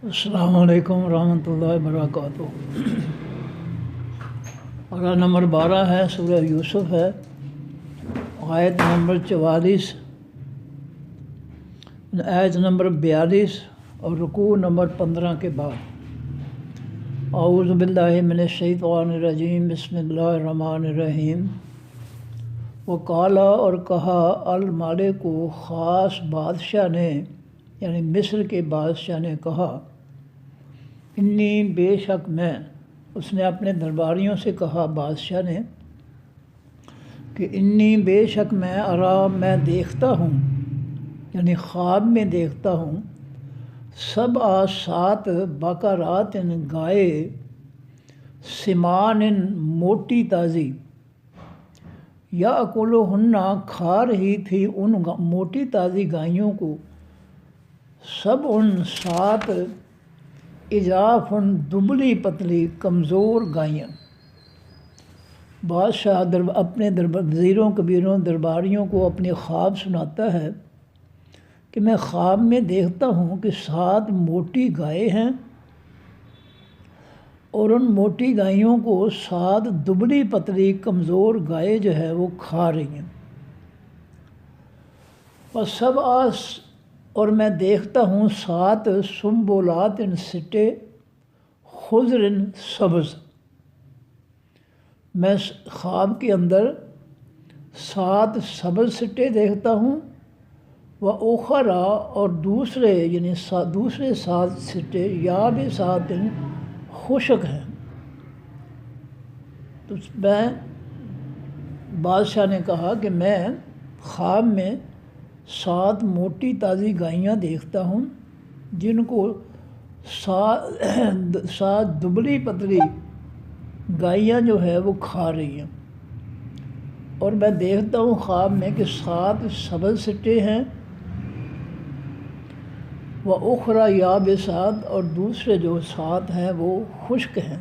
السلام علیکم ورحمۃ اللہ وبرکاتہ۔ پارہ نمبر 12 ہے، سورہ یوسف ہے، آیت نمبر 44، آیت نمبر 42 اور رکوع نمبر 15 کے بعد۔ اعوذ باللہ من الشیطان الرجیم، بسم اللہ الرحمن الرحیم۔ وقالا، اور کہا، المالک کو خاص بادشاہ نے، یعنی مصر کے بادشاہ نے کہا، انی، بے شک میں، اس نے اپنے درباریوں سے کہا بادشاہ نے کہ انی، بے شک میں، میں دیکھتا ہوں، یعنی خواب میں دیکھتا ہوں، 7 بقرات گائے، سمان موٹی تازی، یاکلہن کھا رہی تھی ان موٹی تازی گائیوں کو، 7 اضاف دبلی پتلی کمزور گائیاں۔ بادشاہ اپنے وزیروں کبیروں درباریوں کو اپنے خواب سناتا ہے کہ میں خواب میں دیکھتا ہوں کہ 7 موٹی گائے ہیں اور ان موٹی گائیوں کو 7 دبلی پتلی کمزور گائے جو ہے وہ کھا رہی ہیں۔ اور میں دیکھتا ہوں 7 سنبلات سٹے، خضر سبز۔ میں خواب کے اندر 7 سبز سٹے دیکھتا ہوں، وَأُخَرَى، اور دوسرے یعنی دوسرے 7 سٹے یابسات خشک ہیں۔ تو میں بادشاہ نے کہا کہ میں خواب میں 7 موٹی تازی گائیاں دیکھتا ہوں جن کو 7 دبلی پتلی گائیاں جو ہے وہ کھا رہی ہیں، اور میں دیکھتا ہوں خواب میں کہ 7 سبز سٹے ہیں، وَأُخْرَى یابسات، اور دوسرے جو 7 ہیں وہ خشک ہیں۔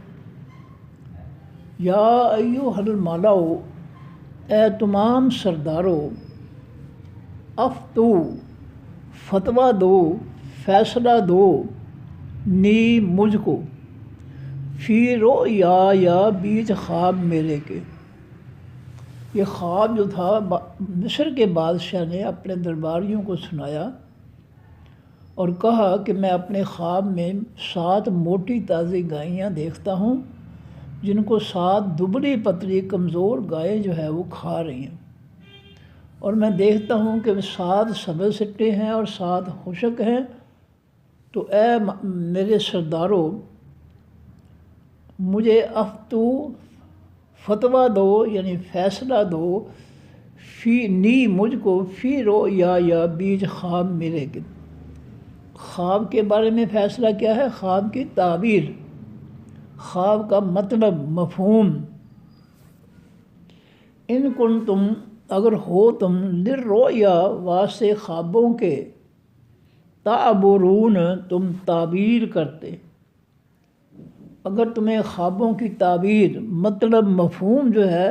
یا ایھا الملأ، اے تمام سردارو، افتو، فتویٰ دو، فیصلہ دو، نی، مجھ کو، فی رؤیا، یا بیچ خواب میرے کے۔ یہ خواب جو تھا مصر کے بادشاہ نے اپنے درباریوں کو سنایا اور کہا کہ میں اپنے خواب میں 7 موٹی تازی گائیاں دیکھتا ہوں جن کو 7 دبلی پتلی کمزور گائے جو ہے وہ کھا رہی ہیں، اور میں دیکھتا ہوں کہ 7 سبز سٹے ہیں اور 7 خشک ہیں۔ تو اے میرے سردارو، مجھے افتو، فتویٰ دو، یعنی فیصلہ دو، نی، مجھ کو، فی رؤیا، یا بیچ خواب میرے کے۔ خواب کے بارے میں فیصلہ کیا ہے؟ خواب کی تعبیر، خواب کا مطلب، مفہوم۔ ان کنتم، اگر ہو تم، للرؤیا، واسطے خوابوں کے، تعبرون، تم تعبیر کرتے، اگر تمہیں خوابوں کی تعبیر، مطلب، مفہوم جو ہے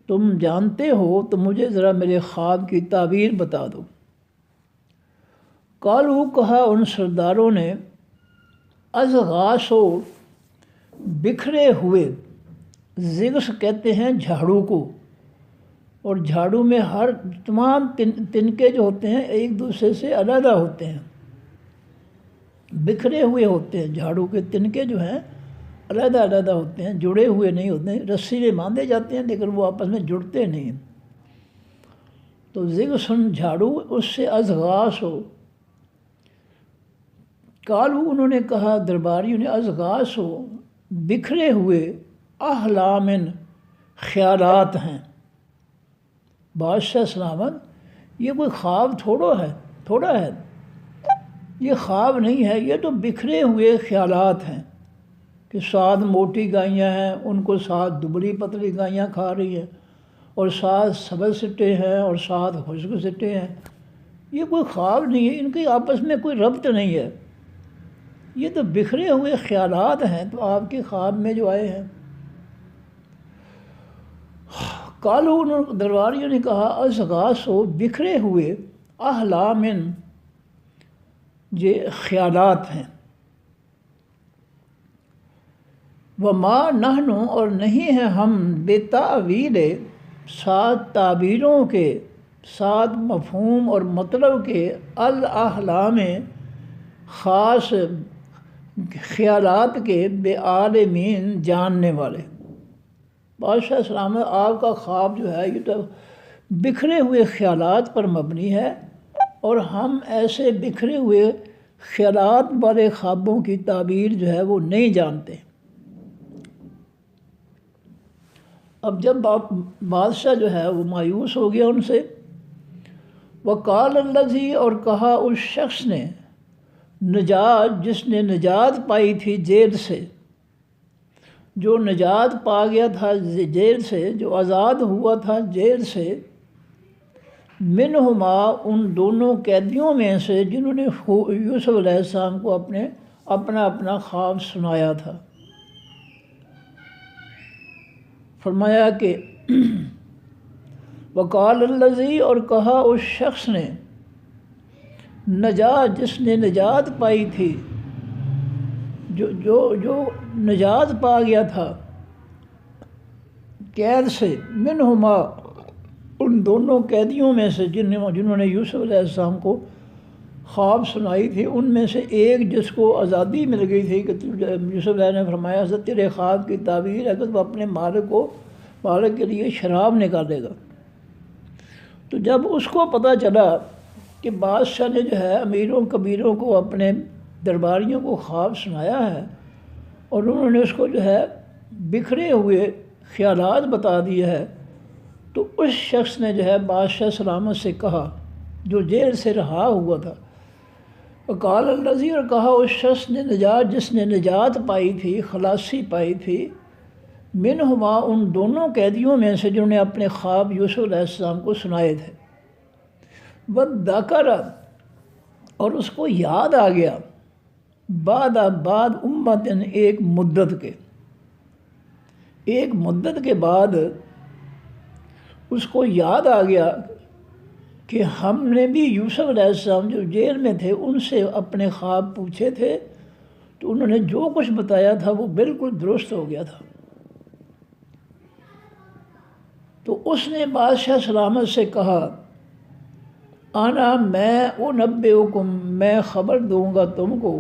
تم جانتے ہو تو مجھے ذرا میرے خواب کی تعبیر بتا دو۔ قالوا، کہا ان سرداروں نے، اضغاث، بکھرے ہوئے، زغث کہتے ہیں جھاڑو کو، اور جھاڑو میں ہر تمام تنکے جو ہوتے ہیں ایک دوسرے سے علیحدہ ہوتے ہیں، بکھرے ہوئے ہوتے ہیں۔ جھاڑو کے تنکے جو ہیں علیحدہ علیحدہ ہوتے ہیں، جڑے ہوئے نہیں ہوتے ہیں، رسی میں باندھے جاتے ہیں لیکن وہ آپس میں جڑتے نہیں ہیں۔ تو زغث جھاڑو، اس سے اضغاث ہو۔ قالوا، انہوں نے کہا درباریوں نے، اضغاث ہو، بکھرے ہوئے، احلام، خیالات ہیں۔ بادشاہ سلامت، یہ کوئی خواب تھوڑا ہے، یہ خواب نہیں ہے، یہ تو بکھرے ہوئے خیالات ہیں کہ 7 موٹی گائیاں ہیں، ان کو 7 دبلی پتلی گائیاں کھا رہی ہیں، اور 7 سبز سٹے ہیں اور 7 خشک سٹے ہیں۔ یہ کوئی خواب نہیں ہے، ان کے آپس میں کوئی ربط نہیں ہے، یہ تو بکھرے ہوئے خیالات ہیں تو آپ کے خواب میں جو آئے ہیں۔ قالوا، درباریوں نے کہا، اضغاث، بکھرے ہوئے، احلام، یہ خیالات ہیں۔ وما نحن اور نہیں ہیں ہم بے تعویل سات تعبیروں کے سات مفہوم اور مطلب کے الاحلام خاص خیالات کے بے عالمین جاننے والے۔ بادشاہ سلامت آپ کا خواب جو ہے یہ تو بکھرے ہوئے خیالات پر مبنی ہے، اور ہم ایسے بکھرے ہوئے خیالات والے خوابوں کی تعبیر جو ہے وہ نہیں جانتے۔ اب جب بادشاہ جو ہے وہ مایوس ہو گیا ان سے، وقال الذی اور کہا اس شخص نے نجات جس نے نجات پائی تھی جیل سے، جو نجات پا گیا تھا جیل سے، جو آزاد ہوا تھا جیل سے، منہما ان دونوں قیدیوں میں سے جنہوں نے یوسف علیہ السلام کو اپنا خواب سنایا تھا۔ فرمایا کہ وقال الذی اور کہا اس شخص نے نجات جس نے نجات پائی تھی، جو نجات پا گیا تھا قید سے، منہما ان دونوں قیدیوں میں سے جنہوں نے یوسف علیہ السلام کو خواب سنائی تھی، ان میں سے ایک جس کو آزادی مل گئی تھی کہ یوسف علیہ نے فرمایا حضرت تیرے خواب کی تعبیر ہے کہ وہ اپنے مالک کے لیے شراب نکالے گا۔ تو جب اس کو پتہ چلا کہ بادشاہ نے جو ہے امیروں کبیروں کو اپنے درباریوں کو خواب سنایا ہے، اور انہوں نے اس کو جو ہے بکھرے ہوئے خیالات بتا دیے ہے، تو اس شخص نے جو ہے بادشاہ سلامت سے کہا جو جیل سے رہا ہوا تھا، وقال الذی اور کہا اس شخص نے نجات جس نے نجات پائی تھی، خلاصی پائی تھی، منہما ان دونوں قیدیوں میں سے جنہوں نے اپنے خواب یوسف علیہ السلام کو سنائے تھے، وذکر اور اس کو یاد آ گیا، بعد امتن ایک مدت کے بعد اس کو یاد آ گیا کہ ہم نے بھی یوسف علیہ السلام جو جیل میں تھے ان سے اپنے خواب پوچھے تھے، تو انہوں نے جو کچھ بتایا تھا وہ بالکل درست ہو گیا تھا۔ تو اس نے بادشاہ سلامت سے کہا میں انبئکم میں خبر دوں گا تم کو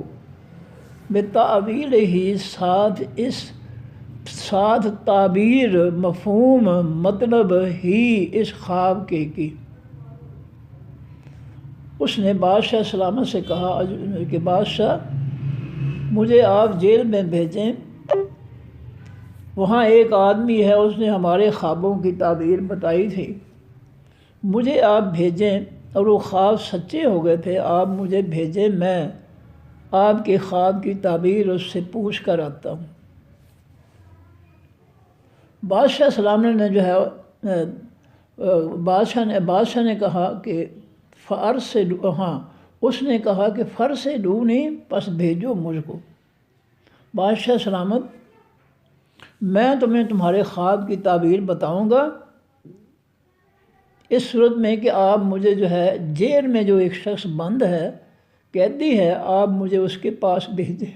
بتعویل ہی ساتھ تعبیر مفہوم مطلب ہی اس خواب کے کی۔ اس نے بادشاہ سلامت سے کہا کہ بادشاہ مجھے آپ جیل میں بھیجیں، وہاں ایک آدمی ہے اس نے ہمارے خوابوں کی تعبیر بتائی تھی، مجھے آپ بھیجیں، اور وہ خواب سچے ہو گئے تھے، آپ مجھے بھیجیں، میں آپ کے خواب کی تعبیر اس سے پوچھ کر آتا ہوں۔ بادشاہ سلامت نے جو ہے بادشاہ نے کہا کہ اس نے کہا کہ فرسلونی پس بھیجو مجھ کو۔ بادشاہ سلامت میں تمہیں تمہارے خواب کی تعبیر بتاؤں گا اس صورت میں کہ آپ مجھے جو ہے جیل میں جو ایک شخص بند ہے، قیدی ہے، آپ مجھے اس کے پاس بھیجیں۔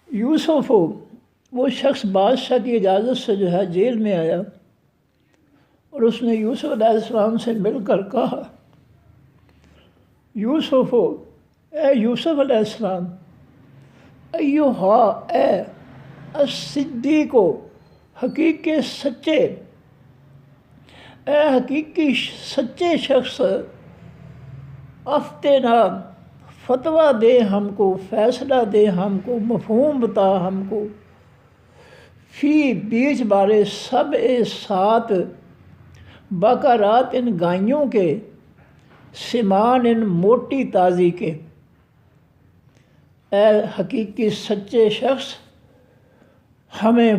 یوسف وہ شخص بادشاہ کی اجازت سے جو ہے جیل میں آیا، اور اس نے یوسف علیہ السلام سے مل کر کہا یوسف اے یوسف علیہ السلام، ایہا اے الصدیق حقیقی سچے، اے حقیقی سچے شخص، افتنا فتویٰ دے ہم کو، فیصلہ دے ہم کو، مفہوم بتا ہم کو، فی بیچ بارے سب سات بقرات ان گائیوں کے، سمان ان موٹی تازی کے۔ اے حقیقی سچے شخص ہمیں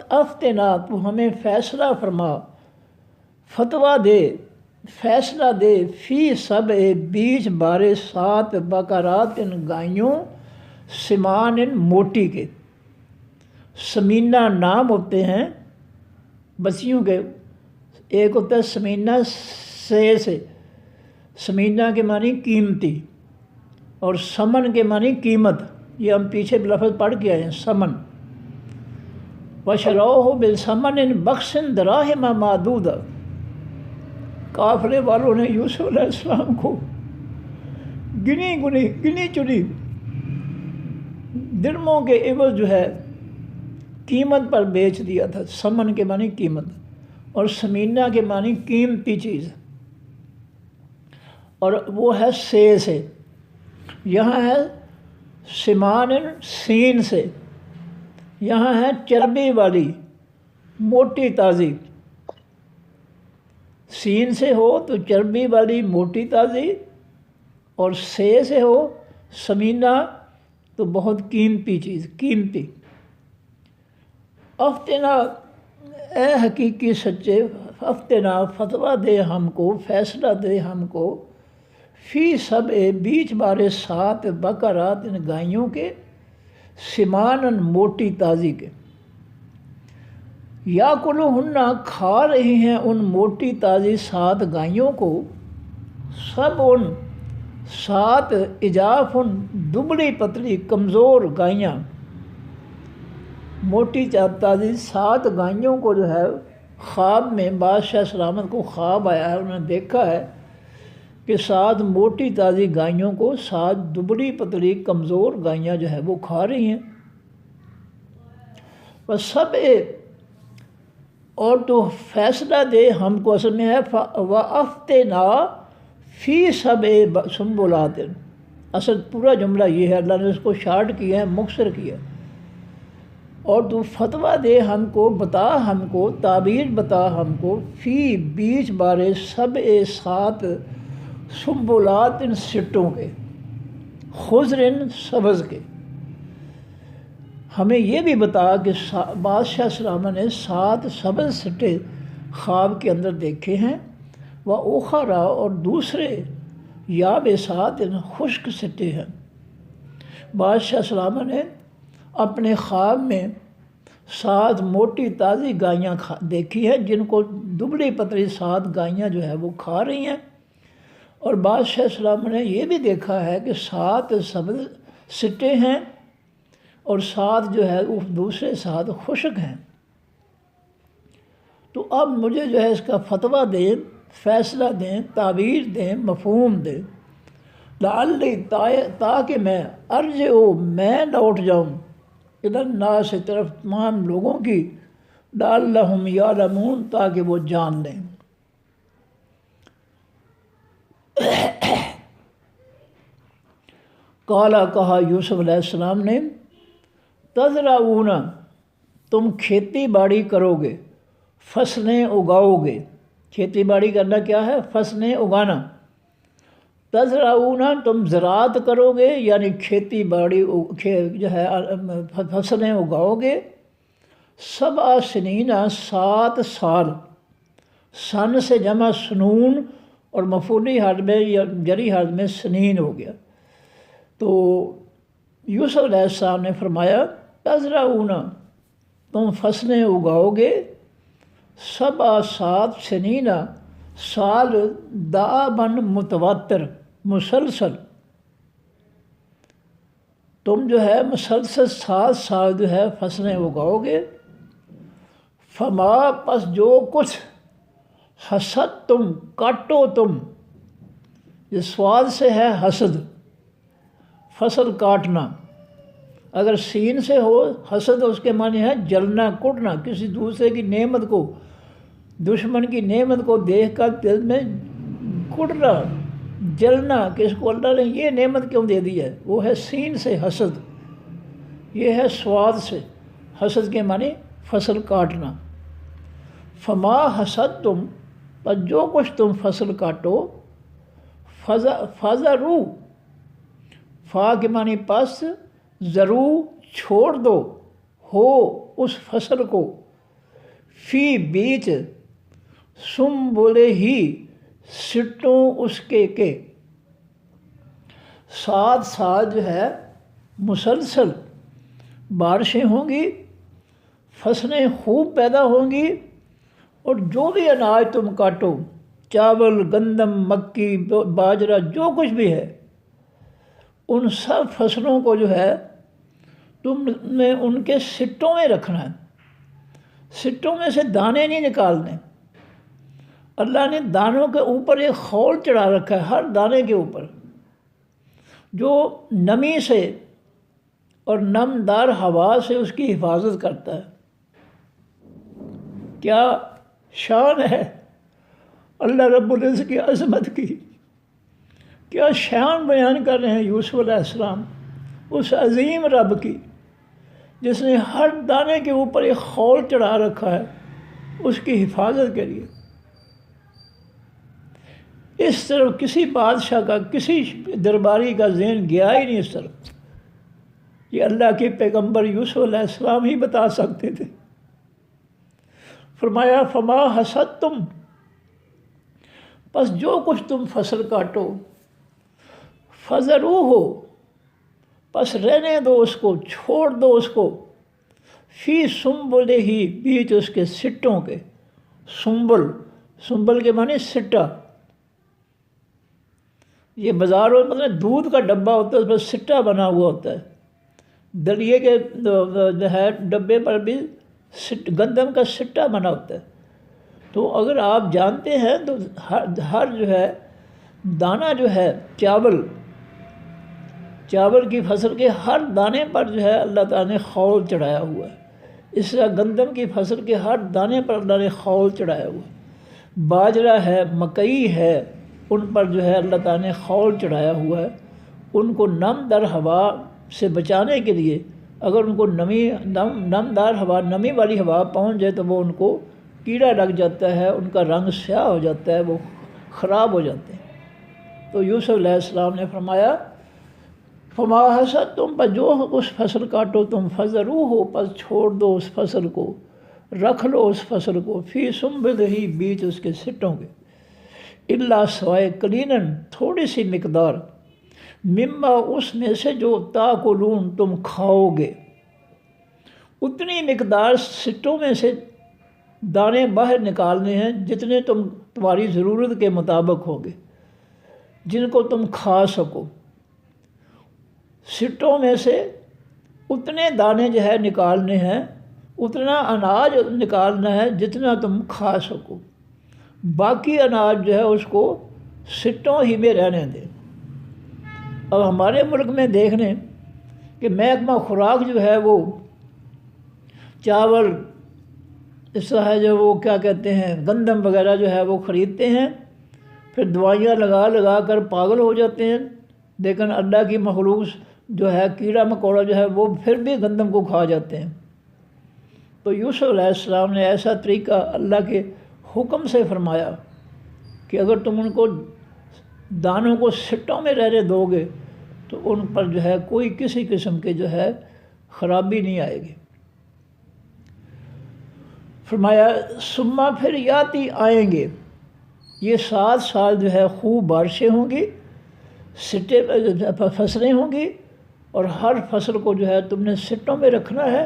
افتنا تو ہمیں فیصلہ فرما، فتویٰ دے، فیصلہ دے، فی سب بیچ بارے سات بقرات ان گائیوں، سمان ان موٹی کے۔ سمینہ نام ہوتے ہیں بچیوں کے، ایک ہوتا ہے سمینہ سے، سمینہ کے معنی قیمتی، اور سمن کے معنی قیمت، یہ ہم پیچھے لفظ پڑھ کے آئے ہیں سمن. وَشَرَوْهُ بِالثَّمَنٍ بَخْسٍ دَرَاهِمَ مَعْدُودَةٍ، قافلے والوں نے یوسف علیہ السلام کو گنی چنی درموں کے عوض جو ہے قیمت پر بیچ دیا تھا. سمن کے معنی قیمت اور سمینہ کے معنی قیمتی چیز، اور وہ ہے سے. یہاں ہے سمان سین سے، یہاں ہے چربی والی موٹی تازی. سین سے ہو تو چربی والی موٹی تازی، اور سے ہو سمینہ تو بہت قیمتی چیز، قیمتی. افتنا، اے حقیقی سچے، افتنا فتویٰ دے ہم کو، فیصلہ دے ہم کو، فی سب بیچ بارے 7 بقرات ان گائیوں کے، سمانن موٹی تازی کے. یا کلوہنہ کھا رہی ہیں ان موٹی تازی 7 گائیوں کو، سب ان 7 اجاف ان دبلی پتلی کمزور گائیاں. موٹی تازی 7 گائیوں کو جو ہے خواب میں بادشاہ سلامت کو خواب آیا ہے، انہوں نے دیکھا ہے کہ 7 موٹی تازی گائیوں کو 7 دبلی پتلی کمزور گائیاں جو ہے وہ کھا رہی ہیں. بس سب اور تو فیصلہ دے ہم کو، اصل میں ہے وَأَفْتِنَا فِي سَبْعِ سُنبُلَاتٍ. اصل پورا جملہ یہ ہے، اللہ نے اس کو شارٹ کیا ہے، مختصر کیا. اور تو فتویٰ دے ہم کو، بتا ہم کو، تعبیر بتا ہم کو، فی بیچ بارے 7 سنبلات سٹوں کے، خضر سبز کے. ہمیں یہ بھی بتا کہ بادشاہ سلامہ نے 7 سبز سٹے خواب کے اندر دیکھے ہیں، وَأُخَرَ اور دوسرے یابسات خشک سٹے ہیں. بادشاہ سلامہ نے اپنے خواب میں 7 موٹی تازی گائیاں دیکھی ہیں جن کو دبلی پتلی 7 گائیاں جو ہے وہ کھا رہی ہیں. اور بادشاہ سلامہ نے یہ بھی دیکھا ہے کہ 7 سبز سٹے ہیں اور 7 جو ہے وہ دوسرے 7 خشک ہیں. تو اب مجھے جو ہے اس کا فتویٰ دیں، فیصلہ دیں، تعبیر دیں، مفہوم دیں. لعلی تاکہ میں میں لوٹ جاؤں الی الناس طرف تمام لوگوں کی، لعلہم یعلمون تاکہ وہ جان لیں. قالا کہا یوسف علیہ السلام نے، تزرعون تم کھیتی باڑی کرو گے، فصلیں اگاؤ گے. کھیتی باڑی کرنا کیا ہے؟ فصلیں اگانا. تزرعون تم زراعت کرو گے، یعنی کھیتی باڑی جو ہے فصلیں اگاؤ گے. 7 سنین 7 سال، سن سے جمع سنون اور مفعولی حال میں یا جری حال میں سنین ہو گیا. تو یوسف علیہ السلام نے فرمایا تزرعون تم فصلیں اگاؤ گے، 7 سنین سال، دابن متواتر مسلسل. تم جو ہے مسلسل 7 سال جو ہے فصلیں اگاؤ گے. فما پس جو کچھ، حسد تم کاٹو تم، یہ سواد سے ہے حسد، فصل کاٹنا. اگر سین سے ہو حسد اس کے معنی ہے جلنا کٹنا، کسی دوسرے کی نعمت کو، دشمن کی نعمت کو دیکھ کر دل میں کٹنا، جلنا کہ اس کو اللہ نے یہ نعمت کیوں دے دی ہے، وہ ہے سین سے حسد. یہ ہے سواد سے، حسد کے معنی فصل کاٹنا. فما حسد تم پر جو کچھ تم فصل کاٹو، فَذَرُوا فا کے معنی پس، ضرو چھوڑ دو، ہو اس فصل کو، فی بیچ، سنبلے ہی سٹوں اس کے 7 سال جو ہے مسلسل بارشیں ہوں گی، فصلیں خوب پیدا ہوں گی. اور جو بھی اناج تم کاٹو، چاول، گندم، مکی، باجرہ، جو کچھ بھی ہے، ان سب فصلوں کو جو ہے تم نے ان کے سٹوں میں رکھنا ہے، سٹوں میں سے دانے نہیں نکالنے۔ اللہ نے دانوں کے اوپر ایک خول چڑھا رکھا ہے، ہر دانے کے اوپر، جو نمی سے اور نمدار ہوا سے اس کی حفاظت کرتا ہے۔ کیا شان ہے اللہ رب العزت کی عظمت کی، کیا شان بیان کر رہے ہیں یوسف علیہ السلام اس عظیم رب کی جس نے ہر دانے کے اوپر ایک خول چڑھا رکھا ہے اس کی حفاظت کے لیے۔ اس طرف کسی بادشاہ کا، کسی درباری کا ذہن گیا ہی نہیں اس طرف، یہ اللہ کے پیغمبر یوسف علیہ السلام ہی بتا سکتے تھے۔ فرمایا فما حصدتم، پس جو کچھ تم فصل کاٹو، فذروہ، پس رہنے دو اس کو، چھوڑ دو اس کو، فی سنبلہ، بیچ اس کے سٹوں کے۔ سنبل، سنبل کے معنی سٹا، یہ بازاروں میں مطلب دودھ کا ڈبہ ہوتا ہے، اس پر سٹا بنا ہوا ہوتا ہے، دلیے کے جو ہے ڈبے پر بھی گندم کا سٹا بنا ہوتا ہے۔ تو اگر آپ جانتے ہیں تو ہر جو ہے دانہ جو ہے چاول کی فصل کے ہر دانے پر جو ہے اللہ تعالیٰ نے خول چڑھایا ہوا ہے۔ اس طرح گندم کی فصل کے ہر دانے پر اللہ نے خول چڑھایا ہوا ہے۔ باجرہ ہے، مکئی ہے، ان پر جو ہے اللہ تعالیٰ نے خول چڑھایا ہوا ہے۔ ان کو نم در ہوا سے بچانے کے لیے، اگر ان کو نمدار ہوا، نمی والی ہوا پہنچ جائے تو وہ ان کو کیڑا لگ جاتا ہے، ان کا رنگ سیاہ ہو جاتا ہے، وہ خراب ہو جاتے ہیں۔ تو یوسف علیہ السلام نے فرمایا فما حصدتم، پر جو اس فصل کاٹو تم، فذروہ، پس چھوڑ دو اس فصل کو، رکھ لو اس فصل کو، فی سنبلہ، بیچ اس کے سٹوں کے، الا سوائے قلیلاً، تھوڑی سی مقدار، مما، اس میں سے جو تاکلون، تم کھاؤ گے، اتنی مقدار سٹوں میں سے دانے باہر نکالنے ہیں جتنے تمہاری ضرورت کے مطابق ہوگے، جن کو تم کھا سکو۔ سٹوں میں سے اتنے دانے جو ہے نکالنے ہیں، اتنا اناج نکالنا ہے جتنا تم کھا سکو، باقی اناج جو ہے اس کو سٹوں ہی میں رہنے دیں۔ اب ہمارے ملک میں دیکھ لیں کہ محکمہ خوراک جو ہے وہ چاول، اس طرح جو وہ کیا کہتے ہیں گندم وغیرہ جو ہے وہ خریدتے ہیں، پھر دوائیاں لگا لگا کر پاگل ہو جاتے ہیں، لیکن اللہ کی مخلوق جو ہے کیڑا مکوڑا جو ہے وہ پھر بھی گندم کو کھا جاتے ہیں۔ تو یوسف علیہ السلام نے ایسا طریقہ اللہ کے حکم سے فرمایا کہ اگر تم ان کو دانوں کو سٹوں میں رہنے دو گے تو ان پر جو ہے کوئی کسی قسم کے جو ہے خرابی نہیں آئے گی۔ فرمایا ثم، پھر یاتی آئیں گے، یہ 7 سال جو ہے خوب بارشیں ہوں گی، سٹے فصلیں ہوں گی، اور ہر فصل کو جو ہے تم نے سٹوں میں رکھنا ہے،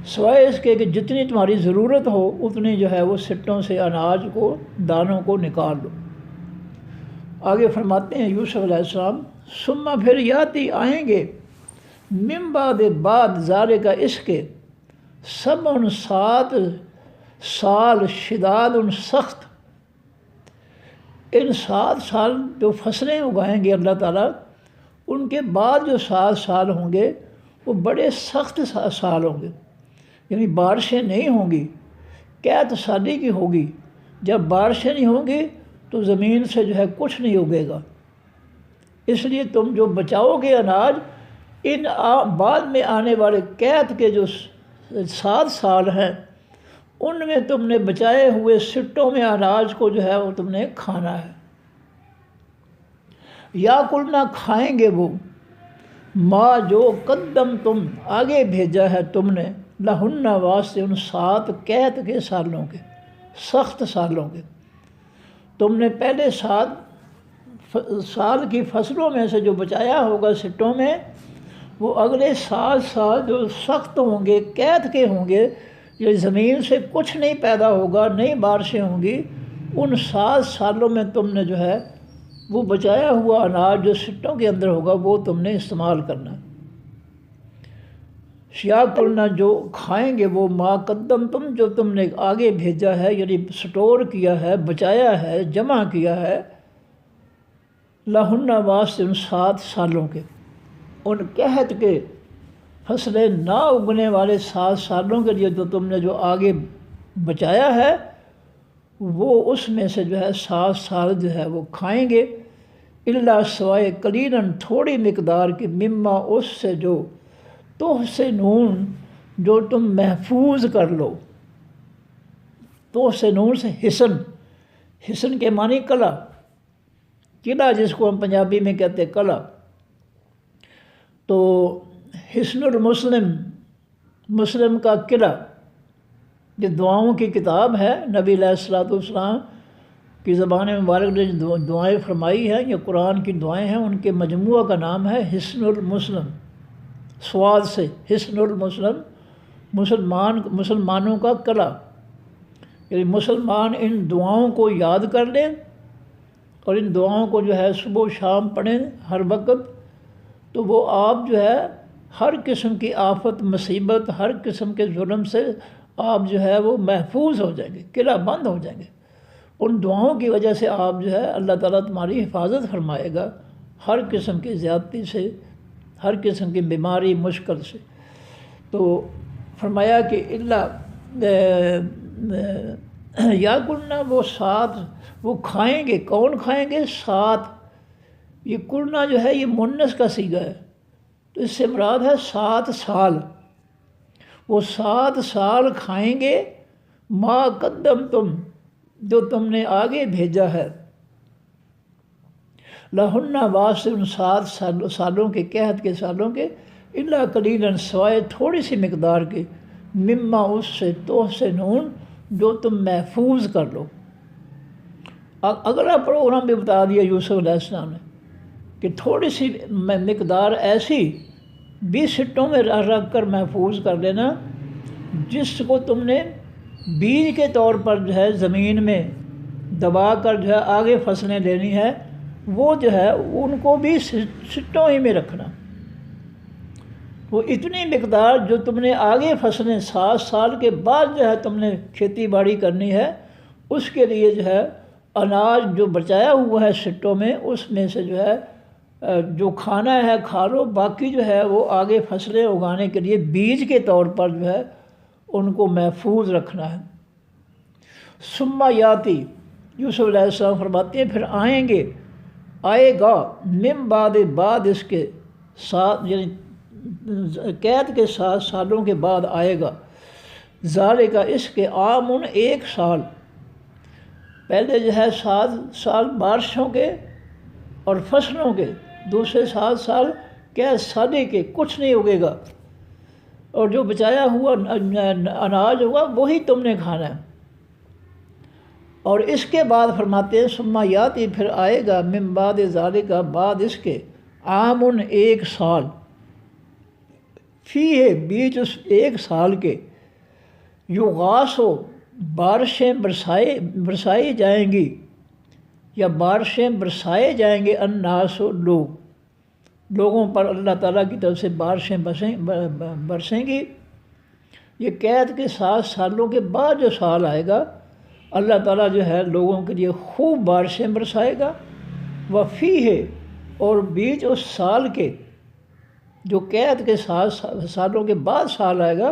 سوائے اس کے کہ جتنی تمہاری ضرورت ہو اتنی جو ہے وہ سٹوں سے اناج کو، دانوں کو نکال لو۔ آگے فرماتے ہیں یوسف علیہ السلام ثم، پھر یاتی آئیں گے، من بعد ذالک، اس کے، 7 سال شداد، سخت۔ ان 7 سال جو فصلیں اگائیں گے اللہ تعالیٰ، ان کے بعد جو 7 سال ہوں گے وہ بڑے سخت سال ہوں گے، یعنی بارشیں نہیں ہوں گی، قحط سالی کی ہوگی۔ جب بارشیں نہیں ہوں گی تو زمین سے جو ہے کچھ نہیں اگے گا، اس لیے تم جو بچاؤ گے اناج، ان بعد میں آنے والے قحط کے جو 7 سال ہیں ان میں تم نے بچائے ہوئے سٹوں میں اناج کو جو ہے وہ تم نے کھانا ہے۔ یا کلنا، کھائیں گے وہ، ماں جو قدم، تم آگے بھیجا ہے تم نے، لہن، واسطے ان 7 قحط کے سالوں کے، سخت سالوں کے۔ تم نے پہلے 7 سال کی فصلوں میں سے جو بچایا ہوگا سٹوں میں، وہ اگلے 7 سال جو سخت ہوں گے، قحط کے ہوں گے، یہ زمین سے کچھ نہیں پیدا ہوگا، نہیں بارشیں ہوں گی، ان 7 سالوں میں تم نے جو ہے وہ بچایا ہوا اناج جو سٹوں کے اندر ہوگا وہ تم نے استعمال کرنا ہے۔ یاکلن جو کھائیں گے وہ ما قدمتم جو تم نے آگے بھیجا ہے، یعنی سٹور کیا ہے، بچایا ہے، جمع کیا ہے، لہن واسطے ان 7 سالوں کے، ان قحط کے فصلیں نہ اگنے والے 7 سالوں کے لیے تم نے جو آگے بچایا ہے وہ اس میں سے جو ہے 7 سال جو ہے وہ کھائیں گے، الا سوائے قلیلاً تھوڑی مقدار کی، مما اس سے جو تحسنون جو تم محفوظ کر لو۔ تحسنون سے حسن کے معنی قلعہ، قلعہ جس کو ہم پنجابی میں کہتے ہیں قلعہ۔ تو حسن المسلم، مسلم کا قلعہ، یہ دعاؤں کی کتاب ہے، نبی علیہ الصلوۃ والسلام کی زبان مبارک نے جو دعائیں فرمائی ہیں، یہ قرآن کی دعائیں ہیں، ان کے مجموعہ کا نام ہے حسن المسلم، سواد سے حسن المسلم، مسلمانوں کا قلعہ، یعنی مسلمان ان دعاؤں کو یاد کر لیں اور ان دعاؤں کو جو ہے صبح و شام پڑھیں ہر وقت، تو وہ آپ جو ہے ہر قسم کی آفت مصیبت، ہر قسم کے ظلم سے آپ جو ہے وہ محفوظ ہو جائیں گے، قلعہ بند ہو جائیں گے۔ ان دعاؤں کی وجہ سے آپ جو ہے اللہ تعالیٰ تمہاری حفاظت فرمائے گا ہر قسم کی زیادتی سے، ہر قسم کی بیماری مشکل سے۔ تو فرمایا کہ اللہ یا کلنا وہ 7 وہ کھائیں گے، کون کھائیں گے؟ 7۔ یہ کلنا جو ہے یہ مونس کا صیغہ ہے، تو اس سے مراد ہے 7 سال، وہ 7 سال کھائیں گے، ما قدمتم جو تم نے آگے بھیجا ہے، لہن واسطے ان 7 سالوں کے، قحط کے سالوں کے، الا قلیلاً سوائے تھوڑی سی مقدار کے، مما اس سے تحسنون جو تم محفوظ کر لو۔ اگلا پروگرام بھی بتا دیا یوسف علیہ السلام نے کہ تھوڑی سی مقدار ایسی 20 سٹوں میں رکھ کر محفوظ کر لینا جس کو تم نے بیج کے طور پر جو ہے زمین میں دبا کر جو ہے آگے فصلیں لینی ہے، وہ جو ہے ان کو بھی سٹوں ہی میں رکھنا۔ وہ اتنی مقدار جو تم نے آگے فصلیں 7 سال کے بعد جو ہے تم نے کھیتی باڑی کرنی ہے، اس کے لیے جو ہے اناج جو بچایا ہوا ہے سٹوں میں، اس میں سے جو ہے جو کھانا ہے کھا لو، باقی جو ہے وہ آگے فصلیں اگانے کے لیے بیج کے طور پر جو ہے ان کو محفوظ رکھنا ہے۔ ثم یاتی، یوسف علیہ السلام فرماتے ہیں پھر آئیں گے، آئے گا، من بعد اس کے ساتھ، یعنی قید کے 7 سالوں کے بعد آئے گا، ذالک اس کے عامن 1 سال، پہلے جو ہے 7 سال بارشوں کے اور فصلوں کے، دوسرے 7 سال قید سادے کے، کچھ نہیں اگے گا، اور جو بچایا ہوا اناج ہوگا وہی تم نے کھانا ہے۔ اور اس کے بعد فرماتے ہیں ثم یاتی پھر آئے گا، من بعد ذالک بعد اس کے، عامن 1 سال، فیہ بیچ اس 1 سال کے، یغاث بارشیں برسائی جائیں گی، یا بارشیں برسائے جائیں گے، الناس لوگوں پر اللہ تعالیٰ کی طرف سے بارشیں برسیں گی۔ یہ قید کے 7 سالوں کے بعد جو سال آئے گا، اللہ تعالیٰ جو ہے لوگوں کے لیے خوب بارشیں برسائے گا، وفیہ اور بیچ اس سال کے، جو قید کے 7 سالوں کے بعد سال آئے گا،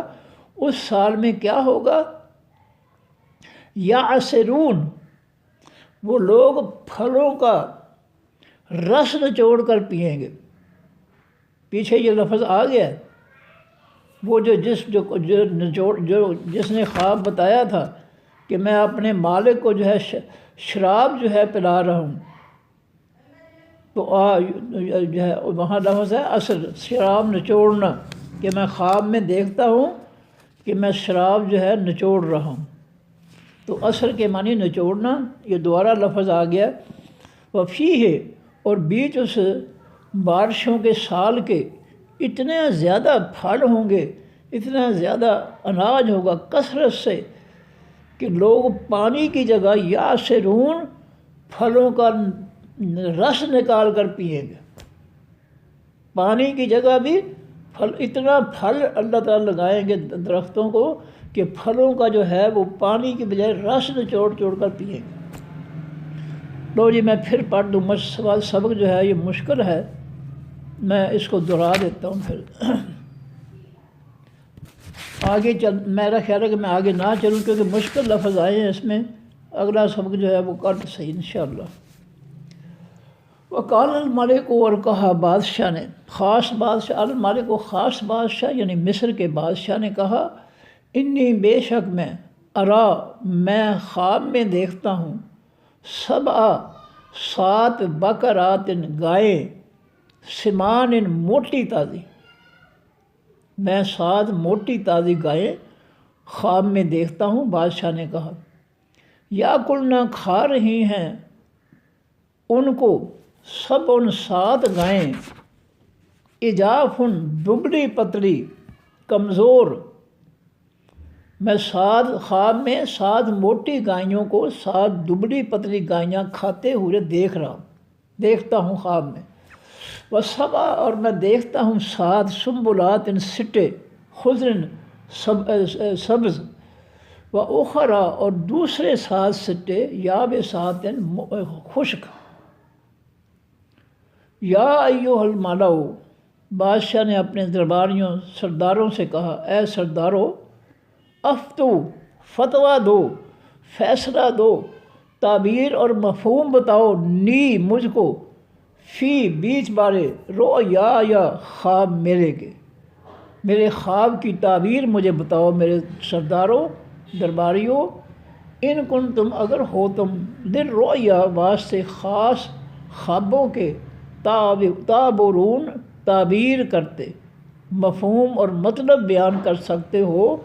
اس سال میں کیا ہوگا؟ یعصرون، وہ لوگ پھلوں کا رس نچوڑ کر پئیں گے۔ پیچھے یہ لفظ آ گیا، وہ جس نے خواب بتایا تھا کہ میں اپنے مالک کو جو ہے شراب جو ہے پلا رہا ہوں، تو جو ہے وہاں لفظ ہے عصر، شراب نچوڑنا، کہ میں خواب میں دیکھتا ہوں کہ میں شراب جو ہے نچوڑ رہا ہوں، تو عصر کے معنی نچوڑنا، یہ دوبارہ لفظ آ گیا۔ وفیہ اور بیچ اس بارشوں کے سال کے اتنے زیادہ پھل ہوں گے، اتنا زیادہ اناج ہوگا کثرت سے کہ لوگ پانی کی جگہ یعصرون، پھلوں کا رس نکال کر پئیں گے۔ پانی کی جگہ بھی پھل، اتنا پھل اللہ تعالیٰ لگائیں گے درختوں کو کہ پھلوں کا جو ہے وہ پانی کی بجائے رس نچوڑ چوڑ کر پئیں گے۔ لو جی میں پھر پڑھ دوں، سبق جو ہے یہ مشکل ہے، میں اس کو دہرا دیتا ہوں پھر آگے میرا خیال ہے کہ میں آگے نہ چلوں کیونکہ مشکل لفظ آئے ہیں اس میں، اگلا سبق جو ہے وہ کٹ صحیح انشاءاللہ۔ وقال الملک، اور کہا بادشاہ نے، خاص بادشاہ، الملک و خاص بادشاہ یعنی مصر کے بادشاہ نے کہا، انی بے شک میں، ارا میں خواب میں دیکھتا ہوں، سبع 7 بقرات گائیں، سمان موٹی تازی، میں 7 موٹی تازی گائیں خواب میں دیکھتا ہوں۔ بادشاہ نے کہا، یا کلنا کھا رہی ہیں ان کو، سب ان 7 گائیں، اجافن دبلی پتلی کمزور، میں 7 خواب میں 7 موٹی گائیوں کو 7 دبلی پتلی گائیاں کھاتے ہوئے دیکھتا ہوں خواب میں۔ وسبع، اور میں دیکھتا ہوں 7 سنبلات سٹے، خضر سبز، و اخرى، اور دوسرے 7 سٹے یابسات خشک۔ یا ایھا الملأ، بادشاہ نے اپنے درباریوں سرداروں سے کہا، اے سردارو، افتو، فتویٰ دو، فیصلہ دو، تعبیر اور مفہوم بتاؤ، نی مجھ کو، فی بیچ بارے، رؤیا یا خواب میرے کے، میرے خواب کی تعبیر مجھے بتاؤ میرے سرداروں درباریوں، ان کن تم، اگر ہو تم، للرؤیا واسطے خاص خوابوں کے، تعبرون تعبیر کرتے، مفہوم اور مطلب بیان کر سکتے ہو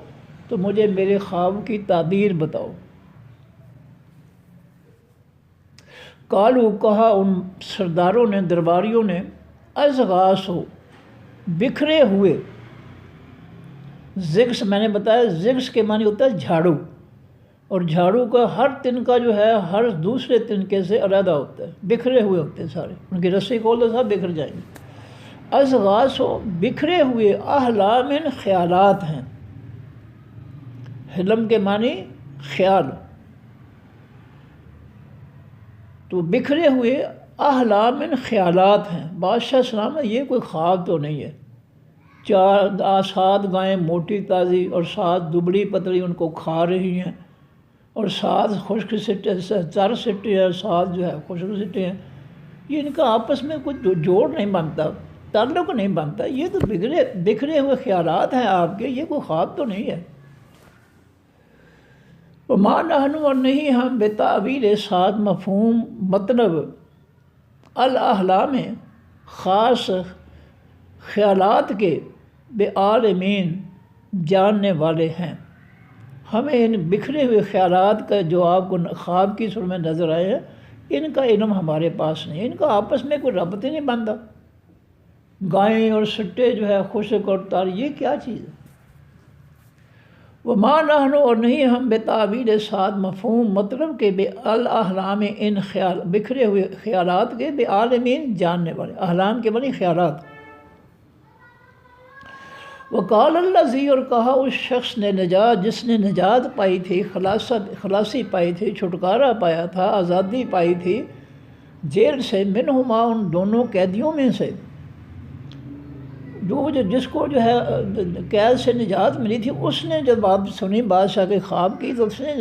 تو مجھے میرے خواب کی تعبیر بتاؤ۔ قالو، کہا ان سرداروں نے، درباریوں نے، ازغاسو، بکھرے ہوئے، زگس، میں نے بتایا زگس کے معنی ہوتا ہے جھاڑو، اور جھاڑو کا ہر تنکا جو ہے ہر دوسرے تنکے سے علیحدہ ہوتا ہے، بکھرے ہوئے ہوتے ہیں سارے، ان کی رسی کھول دو سب بکھر جائیں گے۔ ازغاسو، بکھرے ہوئے، احلام، خیالات ہیں، حلم کے معنی خیال، تو بکھرے ہوئے احلام خیالات ہیں۔ بادشاہ سلام، یہ کوئی خواب تو نہیں ہے، 7 گائیں موٹی تازی اور 7 دبلی پتلی ان کو کھا رہی ہیں، اور 7 خشک سٹے، چر سٹے ہیں، 7 جو ہے خشک سٹے ہیں، یہ ان کا آپس میں کوئی جوڑ نہیں بنتا، تعلق نہیں بنتا، یہ تو بکھرے ہوئے خیالات ہیں آپ کے، یہ کوئی خواب تو نہیں ہے۔ وما نحن، اور نہیں ہم، بتعبیر 7 مفہوم مطلب، الاحلام خاص خیالات کے، بعالمین جاننے والے ہیں، ہمیں ان بکھرے ہوئے خیالات کا جو آپ کو خواب کی صورت میں نظر آئے ہیں، ان کا علم ہمارے پاس نہیں، ان کا آپس میں کوئی ربط ہی نہیں بنتا، گائیں اور سٹے جو ہے خشک اور تار، یہ کیا چیز ہے۔ وما نحن، اور نہیں ہم، بتعبیر 7 مفہوم مطلب کے، بالاحلام، ان بکھرے ہوئے خیالات کے، بعالمین جاننے والے، احلام کے معنی خیالات۔ وقال الذی، اور کہا اس شخص نے، نجات، جس نے نجات پائی تھی، خلاصی پائی تھی، چھٹکارا پایا تھا، آزادی پائی تھی جیل سے، منہما، ان دونوں قیدیوں میں سے، جس کو جو ہے قید سے نجات ملی تھی، اس نے جب بات سنی بادشاہ کے خواب کی تو اس نے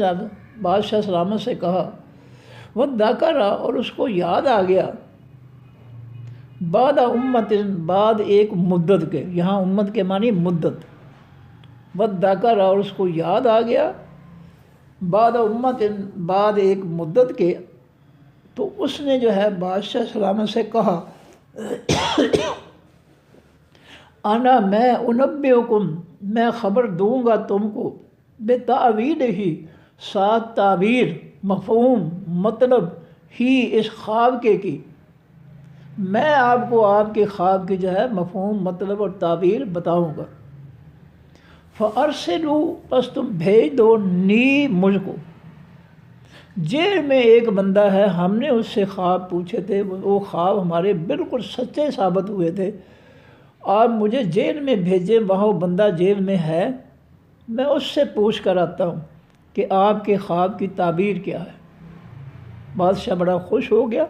بادشاہ سلامت سے کہا، وذکر، اور اس کو یاد آ گیا، بعد امت، بعد ایک مدت کے، یہاں امت کے معنی مدت، وذکر، اور اس کو یاد آ گیا، بعد امت، بعد ایک مدت کے، تو اس نے جو ہے بادشاہ سلامت سے کہا، انا، میں، انبئکم، میں خبر دوں گا تم کو، بتعویل ہی، 7 تعبیر، مفہوم مطلب، ہی، اس خواب کے کی، میں آپ کو آپ کے خواب کی جو ہے مفہوم مطلب اور تعبیر بتاؤں گا۔ فارسلوا، پس تم بھیج دو، نی، مجھ کو، جیل میں ایک بندہ ہے، ہم نے اس سے خواب پوچھے تھے، وہ خواب ہمارے بالکل سچے ثابت ہوئے تھے، آپ مجھے جیل میں بھیجیں، وہاں وہ بندہ جیل میں ہے، میں اس سے پوچھ کر آتا ہوں کہ آپ کے خواب کی تعبیر کیا ہے۔ بادشاہ بڑا خوش ہو گیا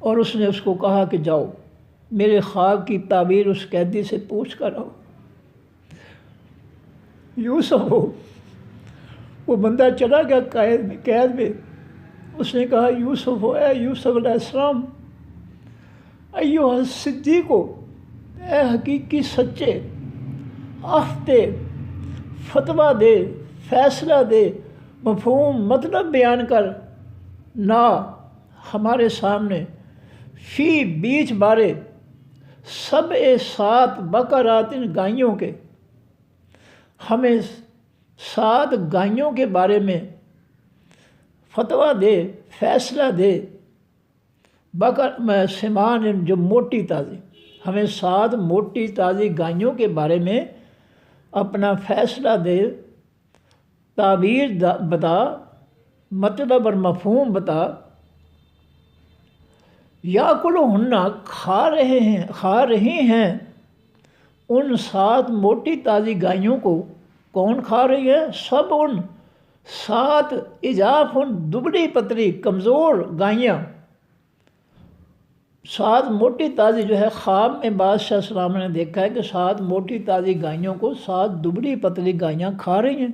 اور اس نے اس کو کہا کہ جاؤ میرے خواب کی تعبیر اس قیدی سے پوچھ کر آؤ۔ یوسف وہ بندہ چلا گیا قید میں، اس نے کہا یوسف اے یوسف علیہ السلام، ایوہ الصدیق، اے حقیقی سچے، افتِ فتویٰ دے، فیصلہ دے، مفہوم مطلب بیان کر، نا ہمارے سامنے، فی بیچ بارے، سبع سات بقرات گائیوں کے، ہمیں 7 گائیوں کے بارے میں فتویٰ دے، فیصلہ دے، سمان جو موٹی تازی، ہمیں 7 موٹی تازی گائیوں کے بارے میں اپنا فیصلہ دے، تعبیر بتا، مطلب اور مفہوم بتا۔ یاکلوہن کھا رہی ہیں ان 7 موٹی تازی گائیوں کو، کون کھا رہی ہے؟ سب ان 7 اجاف دبلی پتلی کمزور گائیاں، 7 موٹی تازی جو ہے، خواب میں بادشاہ سلام نے دیکھا ہے کہ 7 موٹی تازی گائیوں کو 7 دبلی پتلی گائیاں کھا رہی ہیں۔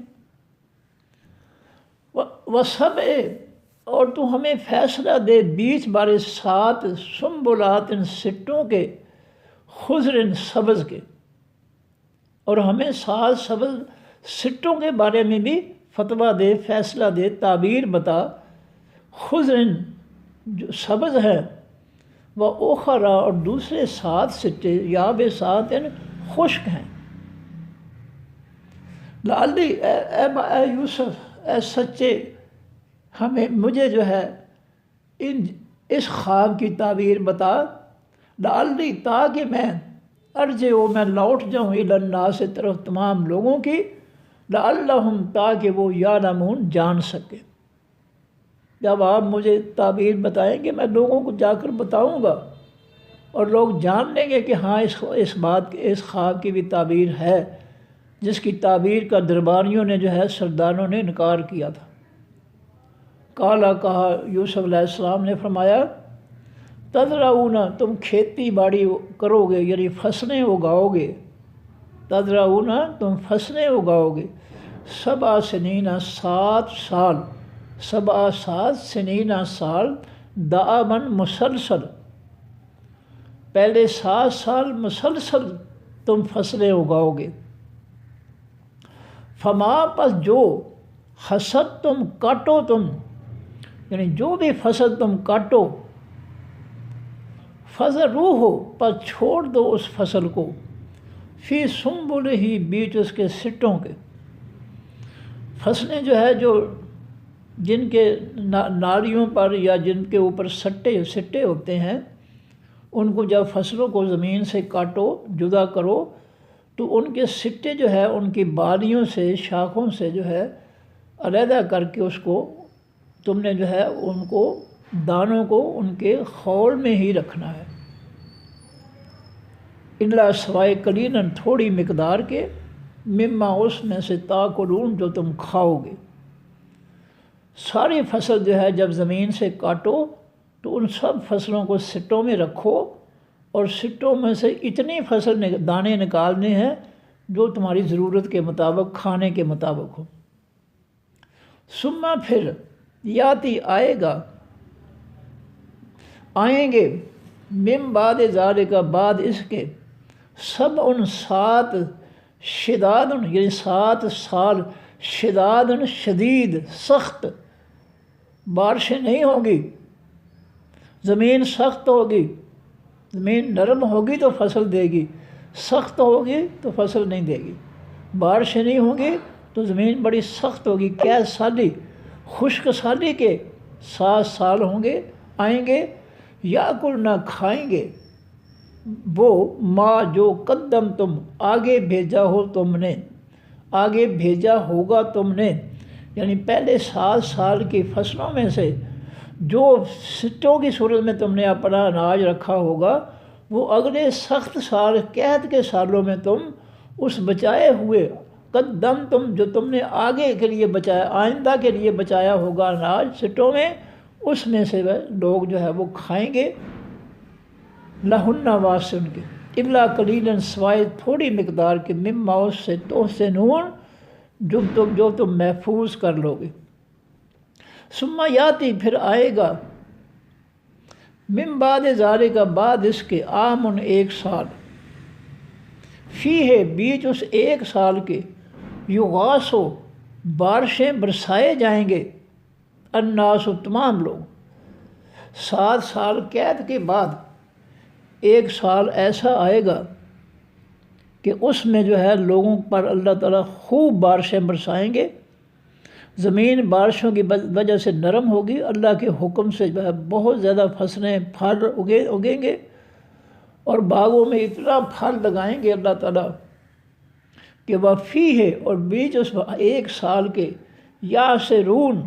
وَسَبْعِ، اور تو ہمیں فیصلہ دے بیچ بارے 7 سنبلات سٹوں کے، خضر سبز کے، اور ہمیں 7 سبز سٹوں کے بارے میں بھی فتویٰ دے، فیصلہ دے، تعبیر بتا، خضر جو سبز ہے، وَأُخَرَ، اور دوسرے 7 سٹے یابسات خشک ہیں۔ لعلی، اے یوسف، اے سچے، مجھے جو ہے اس خواب کی تعبیر بتا، لعلی، تاکہ میں لوٹ جاؤں الی الناس سے طرف تمام لوگوں کی، لعلہم، تاکہ وہ یعلمون، جان سکے۔ جب آپ مجھے تعبیر بتائیں گے میں لوگوں کو جا کر بتاؤں گا اور لوگ جان لیں گے کہ ہاں اس خواب کی بھی تعبیر ہے، جس کی تعبیر کا درباریوں نے جو ہے، سرداروں نے انکار کیا تھا۔ کالا، کہا یوسف علیہ السلام نے فرمایا، تزرعون، تم کھیتی باڑی کرو گے، یعنی فصلیں اگاؤ گے، تزرعون، تم فصلیں اگاؤ گے، 7 سنین، 7 سال، 7 سنین، سال، دأباً، مسلسل، پہلے 7 سال مسلسل تم فصلیں اگاؤ گے، فما، پس جو، حسد تم، کاٹو تم، یعنی جو بھی فصل تم کاٹو، فذروہ، پر چھوڑ دو اس فصل کو، فی سنبلہ، بیچ اس کے سٹوں کے۔ فصلیں جو ہے، جن کے نالیوں پر یا جن کے اوپر سٹے ہوتے ہیں، ان کو جب فصلوں کو زمین سے کاٹو، جدا کرو، تو ان کے سٹے جو ہے ان کی بالیوں سے، شاخوں سے جو ہے علیحدہ کر کے اس کو تم نے جو ہے ان کو، دانوں کو ان کے خول میں ہی رکھنا ہے، الا سوائے قلیلاً، تھوڑی مقدار کے، مما، اس میں سے، تاکلون، جو تم کھاؤ گے۔ ساری فصل جو ہے جب زمین سے کاٹو تو ان سب فصلوں کو سٹوں میں رکھو، اور سٹوں میں سے اتنی دانے نکالنے ہیں جو تمہاری ضرورت کے مطابق، کھانے کے مطابق ہو۔ ثم، پھر، یاتی، آئیں گے، من بعد ذالک، بعد اس کے، 7 شداد، یعنی 7 سال، شداد، شدید، سخت، بارشیں نہیں ہوگی، زمین سخت ہوگی، زمین نرم ہوگی تو فصل دے گی، سخت ہوگی تو فصل نہیں دے گی، بارشیں نہیں ہوں گی تو زمین بڑی سخت ہوگی، قید سالی، خشک سالی کے 7 سال ہوں گے، آئیں گے، یاکلنا، کھائیں گے، وہ ما، جو قدم تم، آگے بھیجا ہو تم نے، آگے بھیجا ہوگا تم نے، یعنی پہلے 7 سال کی فصلوں میں سے جو سٹوں کی صورت میں تم نے اپنا اناج رکھا ہوگا وہ اگلے سخت سال قحط کے سالوں میں تم اس بچائے ہوئے قدم جو تم نے آگے کے لیے بچایا، آئندہ کے لیے بچایا ہوگا اناج سٹوں میں، اس میں سے لوگ جو ہے وہ کھائیں گے۔ لہن واسن کے الا قلیلاً سوائے تھوڑی مقدار کے مما اس سے تحسنون جو تم محفوظ کر لو گے۔ ثم یاتی پھر آئے گا من بعد ذالک بعد اس کے عامن 1 سال، فیہ بیچ اس 1 سال کے یغاثو بارشیں برسائے جائیں گے، الناس تمام لوگ۔ 7 سال قید کے بعد 1 سال ایسا آئے گا کہ اس میں جو ہے لوگوں پر اللہ تعالیٰ خوب بارشیں برسائیں گے، زمین بارشوں کی وجہ سے نرم ہوگی، اللہ کے حکم سے جو ہے بہت زیادہ فصلیں پھل اگیں گے، اور باغوں میں اتنا پھل لگائیں گے اللہ تعالیٰ کہ وفی ہے، اور بیچ اس 1 سال کے یا سرون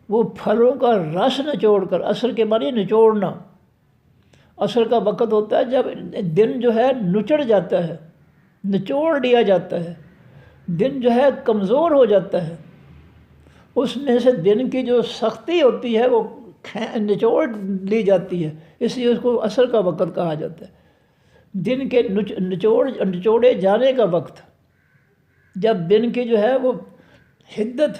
وہ پھلوں کا رس نچوڑ کر، عصر کے معنی نچوڑنا، عصر کا وقت ہوتا ہے جب دن جو ہے نچڑ جاتا ہے، نچوڑ لیا جاتا ہے، دن جو ہے کمزور ہو جاتا ہے، اس میں سے دن کی جو سختی ہوتی ہے وہ نچوڑ لی جاتی ہے، اس لیے اس کو عصر کا وقت کہا جاتا ہے۔ دن کے نچوڑے جانے کا وقت، جب دن کی جو ہے وہ حدت،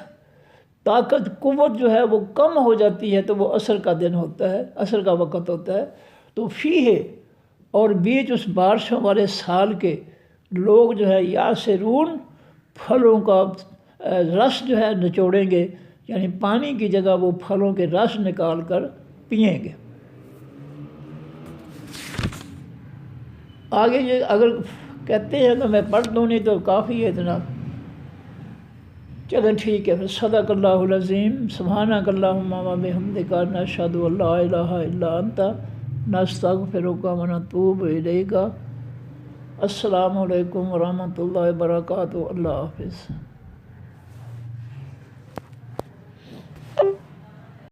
طاقت، قوت جو ہے وہ کم ہو جاتی ہے تو وہ عصر کا دن ہوتا ہے، عصر کا وقت ہوتا ہے۔ تو فی ہے، اور بیچ اس بارشوں والے سال کے لوگ جو ہے یا سرون پھلوں کا رس جو ہے نچوڑیں گے، یعنی پانی کی جگہ وہ پھلوں کے رس نکال کر پئیں گے۔ آگے یہ اگر کہتے ہیں تو میں پڑھ دوں، نہیں تو کافی ہے اتنا۔ چلیں ٹھیک ہے، صدق اللہ العظیم، سبحانک اللہم و بحمدک، نشہد ان لا الہ الا انت، نستغفرک و نتوب الیک۔ السلام علیکم ورحمۃ اللہ وبرکاتہ۔ اللہ حافظ۔